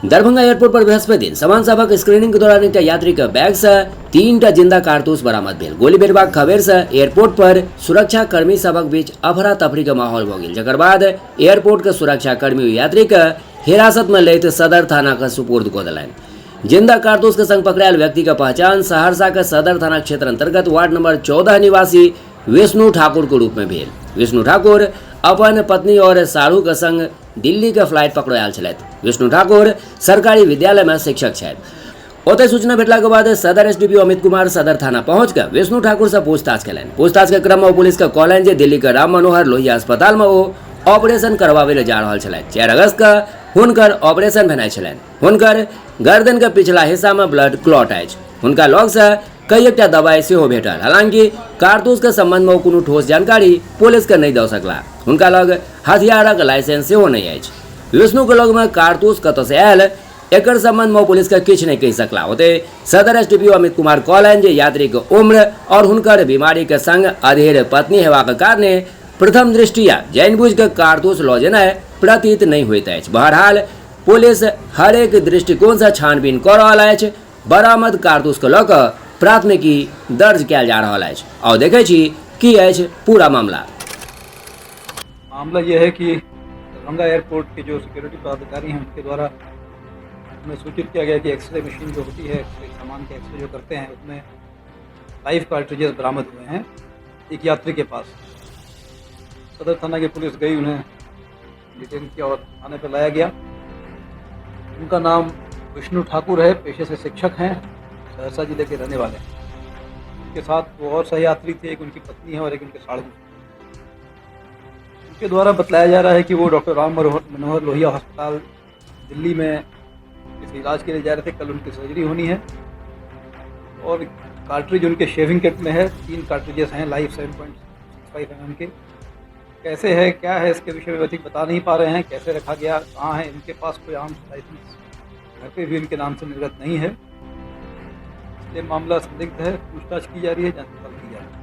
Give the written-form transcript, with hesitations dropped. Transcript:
Darbhanga airport पर बृहस्पति दिन समान सभक स्क्रीनिंग के दौरान एक यात्री के बैग से 3टा जिंदा कारतूस बरामद भेल। गोली बेरबाक खबर से एयरपोर्ट पर सुरक्षा कर्मी सबक बीच अफरा तफरी के माहौल भ गेल, जकर बाद एयरपोर्ट के सुरक्षा कर्मी यात्री के हिरासत में लैत सदर थाना के सुपुर्द कऽ देलनि। जिंदा कारतूस के संग पकड़ायल व्यक्ति के पहचान सहरसा के सदर थाना क्षेत्र अंतर्गत वार्ड नंबर 14 निवासी विष्णु ठाकुर के रूप में भेल। विष्णु ठाकुर अपन पत्नी और साढ़ू के संग दिल्ली के फ्लाइट पकड़ो आयल छलथि। विष्णु ठाकुर सरकारी विद्यालय में शिक्षक छथि। ओतय सूचना भेटला के बाद सदर एसडीपीओ अमित कुमार सदर थाना पहुंच कर विष्णु ठाकुर से पूछताछ कयलनि। पूछताछ के क्रम में पुलिस के कहलनि जे दिल्ली के राम मनोहर लोहिया अस्पताल में ओ ऑपरेशन करवावे ले जा रहल छलथि। 4 अगस्त के हुनकर ऑपरेशन भेनाइ छलनि। हुनकर गर्दन के पिछला हिस्सा में ब्लड क्लॉट अछि। हुनका लग से कई एकटा दवाई सेहो भेटल। हालांकि कारतूस के संबंध में कोनो ठोस जानकारी पुलिस के नहीं दऽ सकला। हुनका लग हथियारक लाइसेंस सेहो नहीं अछि। विष्णु के लग में कारतूस कतऽ से आयल एकर संबंध में पुलिस के किछु नहीं कहि सकला। ओते सदर एसडीपीओ अमित कुमार कहलनि जे यात्री के उम्र और हुनकर बीमारी के संग अधेड़ पत्नी हेबाक कारणे प्रथम दृष्टिया जानबूझ के कारतूस लऽ जेनाइ प्रतीत नहीं होइत अछि। बहरहाल पुलिस हरेक दृष्टिकोण से छानबीन कऽ रहल अछि। बरामद कारतूस के लऽ कऽ प्राथमिकी दर्ज कयल जा रहल अछि। और देखै छी की अछि पूरा मामला। मामला यह है कि दरभंगा एयरपोर्ट के जो सिक्योरिटी पदाधिकारी हैं उनके द्वारा हमें सूचित किया गया कि एक्सरे मशीन जो होती है, सामान के एक्सरे जो करते हैं, उसमें लाइव कार्ट्रिजेस बरामद हुए हैं एक यात्री के पास। सदर थाना की पुलिस गई, उन्हें डिटेन किया और थाने पर लाया गया। उनका नाम विष्णु ठाकुर है, पेशे से शिक्षक हैं, सहरसा जिले के रहने वाले हैं। उनके साथ वो और सहयात्री थे, एक उनकी पत्नी है और एक उनके साढ़ू। उनके द्वारा बतलाया जा रहा है कि वो डॉक्टर राम मनोहर लोहिया अस्पताल दिल्ली में किसी इलाज के लिए जा रहे थे। कल उनकी सर्जरी होनी है और कार्ट्रिज उनके शेविंग किट में है। 3 कार्ट्रिजेस हैं लाइव 7.65 mm के। कैसे है क्या है इसके विषय में अधिक बता नहीं पा रहे हैं। कैसे रखा गया, कहाँ है, इनके पास कोई आम लाइसेंस घर पे भी इनके नाम से निर्गत नहीं है। इसलिए मामला संदिग्ध है, पूछताछ की जा रही है, जांच पड़ताल की जा रही है।